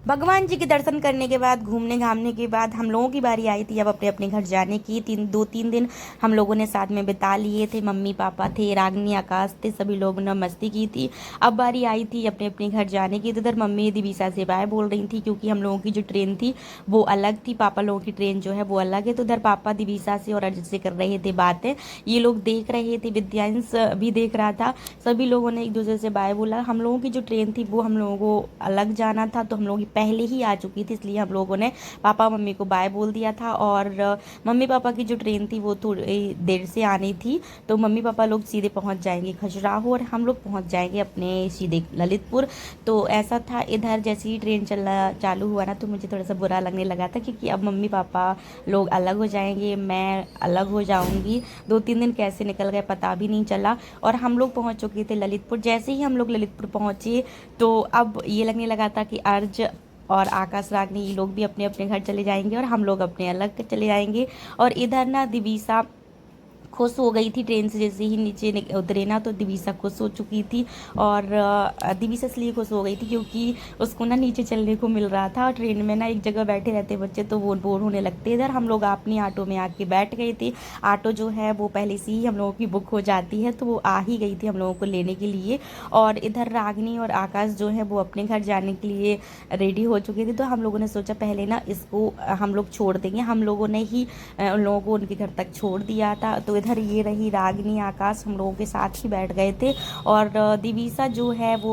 भगवान जी के दर्शन करने के बाद, घूमने घामने के बाद हम लोगों की बारी आई थी अब अपने अपने घर जाने की। 2-3 दिन हम लोगों ने साथ में बिता लिए थे। मम्मी पापा थे, रागनी, आकाश थे, सभी लोगों ने मस्ती की थी। अब बारी आई थी अपने अपने घर जाने की। तो इधर मम्मी दिवीसा से बाय बोल रही थी क्योंकि हम लोगों की जो ट्रेन थी वो अलग थी, पापा लोगों की ट्रेन जो है वो अलग है। तो इधर पापा दिवीसा से और अजित से कर रहे थे बातें, ये लोग देख रहे थे, विद्यांश भी देख रहा था। सभी लोगों ने एक दूसरे से बाय बोला। हम लोगों की जो ट्रेन थी वो हम लोगों को अलग जाना था, तो हम लोगों की पहले ही आ चुकी थी, इसलिए हम लोगों ने पापा मम्मी को बाय बोल दिया था। और मम्मी पापा की जो ट्रेन थी वो थोड़ी देर से आनी थी, तो मम्मी पापा लोग सीधे पहुंच जाएंगे खजुराहो और हम लोग पहुंच जाएंगे अपने सीधे ललितपुर। तो ऐसा था। इधर जैसे ही ट्रेन चलना चालू हुआ ना, तो मुझे थोड़ा सा बुरा लगने लगा था क्योंकि अब मम्मी पापा लोग अलग हो जाएंगे, मैं अलग हो जाऊंगी। 2-3 दिन कैसे निकल गए पता भी नहीं चला। और हम लोग पहुंच चुके थे ललितपुर। जैसे ही हम लोग ललितपुर पहुंचे तो अब ये लगने लगा था कि अर्ज और आकाश, रागनी, ये लोग भी अपने अपने घर चले जाएंगे और हम लोग अपने अलग चले जाएंगे। और इधर ना दिवीसा खुश हो गई थी। ट्रेन से जैसे ही नीचे उतरे ना, तो दिवीसा खुश हो चुकी थी। और दिवीसा इसलिए खुश हो गई थी क्योंकि उसको ना नीचे चलने को मिल रहा था। ट्रेन में ना एक जगह बैठे रहते बच्चे तो वो बोर होने लगते। इधर हम लोग अपनी ऑटो में आके बैठ गए थे। ऑटो जो है वो पहले से ही हम लोगों की बुक हो जाती है, तो वो आ ही गई थी हम लोगों को लेने के लिए। और इधर रागनी और आकाश जो है वो अपने घर जाने के लिए रेडी हो चुके थे। तो हम लोगों ने सोचा पहले ना इसको हम लोग छोड़ देंगे। हम लोगों ने ही उन लोगों को उनके घर तक छोड़ दिया था। तो इधर ये रही रागनी, आकाश हम लोगों के साथ ही बैठ गए थे। और दिवीसा जो है वो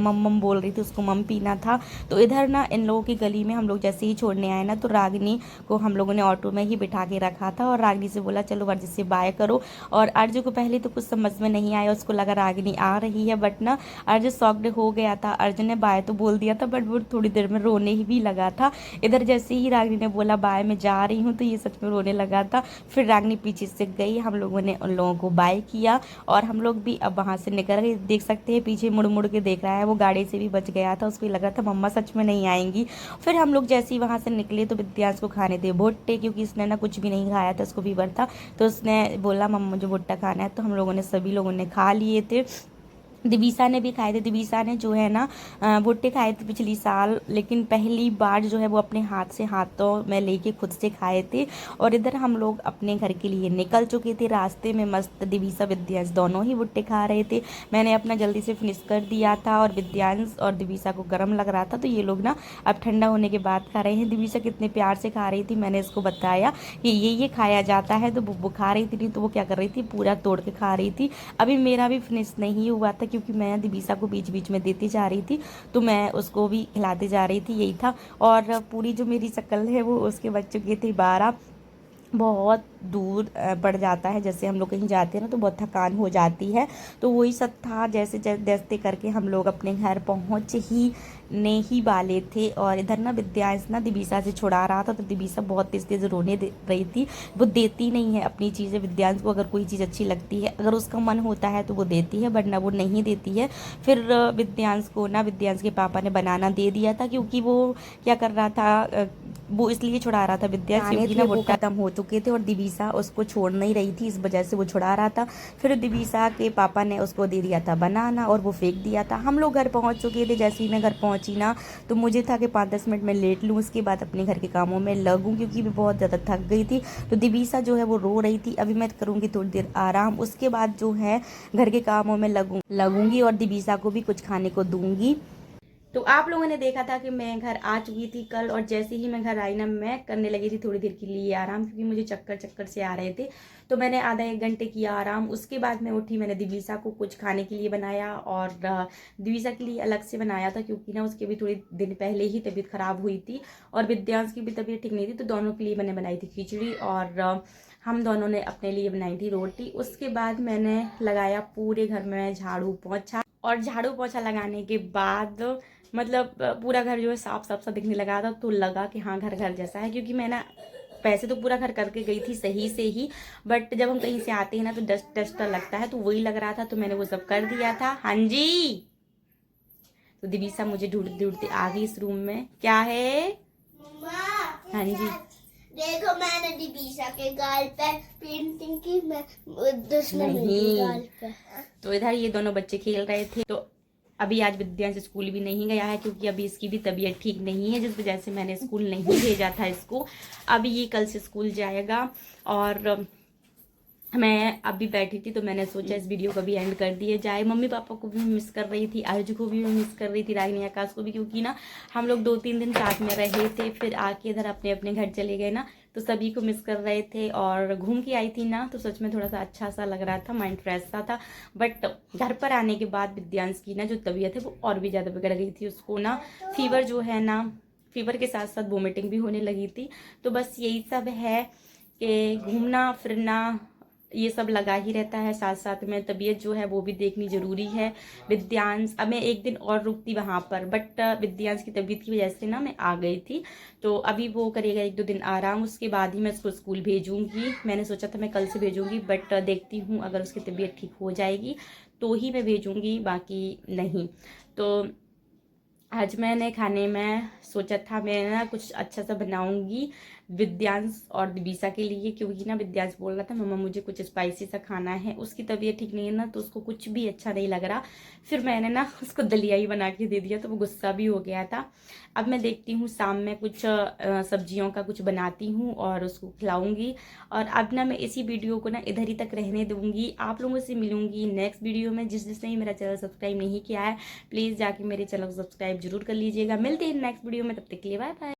मम मम बोल रही थी, उसको मम पीना था। तो इधर ना इन लोगों की गली में हम लोग जैसे ही छोड़ने आए ना, तो रागनी को हम लोगों ने ऑटो में ही बिठा के रखा था। और रागनी से बोला चलो अर्ज से बाय करो। और अर्ज को पहले तो कुछ समझ में नहीं आया, उसको लगा रागनी आ रही है, बट ना अर्ज शॉक्ड हो गया था। अर्ज ने बाय तो बोल दिया था बट वो थोड़ी देर में रोने ही भी लगा था। इधर जैसे ही रागनी ने बोला बाय मैं जा रही हूँ, तो ये सच में रोने लगा था। फिर रागनी पीछे से गई, हम लोगों ने उन लोगों को बाय किया और हम लोग भी अब वहाँ से निकल गए। देख सकते हैं पीछे मुड़ मुड़ के देख रहा है, वो गाड़ी से भी बच गया था, उसको लगा था मम्मा सच में नहीं आएंगी। फिर हम लोग जैसे ही वहाँ से निकले तो विद्यांश को खाने थे भुट्टे, क्योंकि इसने ना कुछ भी नहीं खाया था, उसको फीवर था। तो उसने बोला मम्मा मुझे भुट्टा खाना है, तो हम लोगों ने सभी लोगों ने खा लिए थे। दिवीसा ने भी खाए थे। दिवीसा ने जो है ना भुट्टे खाए थे पिछली साल, लेकिन पहली बार जो है वो अपने हाथ से हाथों में लेके खुद से खाए थे। और इधर हम लोग अपने घर के लिए निकल चुके थे। रास्ते में मस्त दिवीसा विद्यांश दोनों ही भुट्टे खा रहे थे। मैंने अपना जल्दी से फिनिश कर दिया था और विद्यांश और दिवीसा को गर्म लग रहा था, तो ये लोग ना अब ठंडा होने के बाद खा रहे हैं। दिवीसा कितने प्यार से खा रही थी, मैंने इसको बताया कि ये खाया जाता है, तो वो खा रही थी। नहीं तो वो क्या कर रही थी, पूरा तोड़ के खा रही थी। अभी मेरा भी फिनिश नहीं हुआ था क्योंकि मैं दिवीसा को बीच बीच में देती जा रही थी, तो मैं उसको भी खिलाती जा रही थी, यही था। और पूरी जो मेरी शक्ल है वो उसके बच्चों की थी 12। बहुत दूर पड़ जाता है, जैसे हम लोग कहीं जाते हैं ना तो बहुत थकान हो जाती है, तो वही सब था। जैसे जैसे करके हम लोग अपने घर पहुँच ही वाले थे। और इधर ना विद्यांश ना दिवीसा से छुड़ा रहा था, तो दिवीसा बहुत तेज तेज रोने दे रही थी। वो देती नहीं है अपनी चीज़ें। विद्यांश को अगर कोई चीज़ अच्छी लगती है, अगर उसका मन होता है तो वो देती है, वरना वो नहीं देती है। फिर विद्यांश को ना विद्यांश के पापा ने बनाना दे दिया था, क्योंकि वो क्या कर रहा था, वो इसलिए छुड़ा रहा था विद्यांश क्योंकि ना वो खत्म हो चुके थे और दिवीसा उसको छोड़ नहीं रही थी, इस वजह से वो छुड़ा रहा था। फिर दिवीसा के पापा ने उसको दे दिया था बनाना और वो फेंक दिया था। हम लोग घर पहुंच चुके थे। जैसे ही मैं घर पहुंची ना, तो मुझे था कि 5-10 मिनट में लेट लूँ, उसके बाद अपने घर के कामों में लगूँ, क्योंकि मैं बहुत ज़्यादा थक गई थी। तो दिवीसा जो है वो रो रही थी। अभी मैं करूँगी थोड़ी देर आराम, उसके बाद जो है घर के कामों में लगूंगी और दिवीसा को भी कुछ खाने को दूंगी। तो आप लोगों ने देखा था कि मैं घर आ चुकी थी कल, और जैसे ही मैं घर आई ना, मैं करने लगी थी थोड़ी देर के लिए आराम, क्योंकि मुझे चक्कर चक्कर से आ रहे थे। तो मैंने आधा 1 घंटे किया आराम। उसके बाद मैं उठी, मैंने दिवीसा को कुछ खाने के लिए बनाया और दिवीसा के लिए अलग से बनाया था, क्योंकि ना उसके भी थोड़ी दिन पहले ही तबीयत खराब हुई थी और विद्यांश की भी तबीयत ठीक नहीं थी, तो दोनों के लिए मैंने बनाई थी खिचड़ी और हम दोनों ने अपने लिए बनाई थी रोटी। उसके बाद मैंने लगाया पूरे घर में झाड़ू पोंछा, और झाड़ू पोंछा लगाने के बाद मतलब पूरा घर जो है साफ साफ सा दिखने लगा था। तो लगा कि हाँ घर घर जैसा है, क्योंकि मैं ना पैसे तो पूरा घर करके गई थी सही से ही, बट जब हम कहीं से आते हैं ना तो डस्ट डस्ट लगता है, तो वही लग रहा था, तो मैंने वो सब कर दिया था। हाँ जी। तो दिवीसा मुझे ढूंढते ढूंढते आ गई इस रूम में। क्या है? हाँ जी, देखो मैंने दिवीसा के गाल पे पेंटिंग की, मैं दुश्मन के गाल पे। तो इधर ये दोनों बच्चे खेल रहे थे। तो अभी आज विद्यांश स्कूल भी नहीं गया है क्योंकि अभी इसकी भी तबीयत ठीक नहीं है, जिस वजह से मैंने स्कूल नहीं भेजा था इसको। अभी ये कल से स्कूल जाएगा। और मैं अभी बैठी थी तो मैंने सोचा इस वीडियो को भी एंड कर दिया जाए। मम्मी पापा को भी मिस कर रही थी, आयुष को भी मिस कर रही थी, रागिनी आकाश को भी, क्योंकि ना हम लोग 2-3 दिन साथ में रहे थे, फिर आके इधर अपने अपने घर चले गए ना, तो सभी को मिस कर रहे थे। और घूम के आई थी ना, तो सच में थोड़ा सा अच्छा सा लग रहा था, माइंड फ्रेश सा था। बट घर पर आने के बाद विद्यांश की ना जो तबीयत है वो और भी ज़्यादा बिगड़ गई थी। उसको ना फीवर जो है ना, फीवर के साथ साथ वोमिटिंग भी होने लगी थी। तो बस यही सब है कि घूमना फिरना ये सब लगा ही रहता है, साथ साथ में तबीयत जो है वो भी देखनी ज़रूरी है। विद्यांश, अब मैं एक दिन और रुकती वहाँ पर, बट विद्यांश की तबीयत की वजह से ना मैं आ गई थी। तो अभी वो करेगा 1-2 दिन आराम, उसके बाद ही मैं उसको स्कूल भेजूंगी। मैंने सोचा था मैं कल से भेजूंगी, बट देखती हूँ अगर उसकी तबीयत ठीक हो जाएगी तो ही मैं भेजूंगी, बाकी नहीं। तो आज मैंने खाने में सोचा था मैं ना कुछ अच्छा सा बनाऊंगी विद्यांश और दिबिसा के लिए, क्योंकि ना विद्यांश बोल रहा था मम्मा मुझे कुछ स्पाइसी सा खाना है। उसकी तबीयत ठीक नहीं है ना, तो उसको कुछ भी अच्छा नहीं लग रहा। फिर मैंने ना उसको दलिया ही बना के दे दिया, तो वो गुस्सा भी हो गया था। अब मैं देखती हूँ शाम में कुछ सब्जियों का कुछ बनाती हूँ और उसको खिलाऊंगी। और अब ना मैं इसी वीडियो को ना इधर ही तक रहने दूंगी। आप लोगों से मिलूंगी नेक्स्ट वीडियो में। जिसने ही मेरा चैनल सब्सक्राइब नहीं किया है प्लीज़ जाके मेरे चैनल को सब्सक्राइब जरूर कर लीजिएगा। मिलते हैं नेक्स्ट वीडियो में, तब तक के लिए बाय बाय।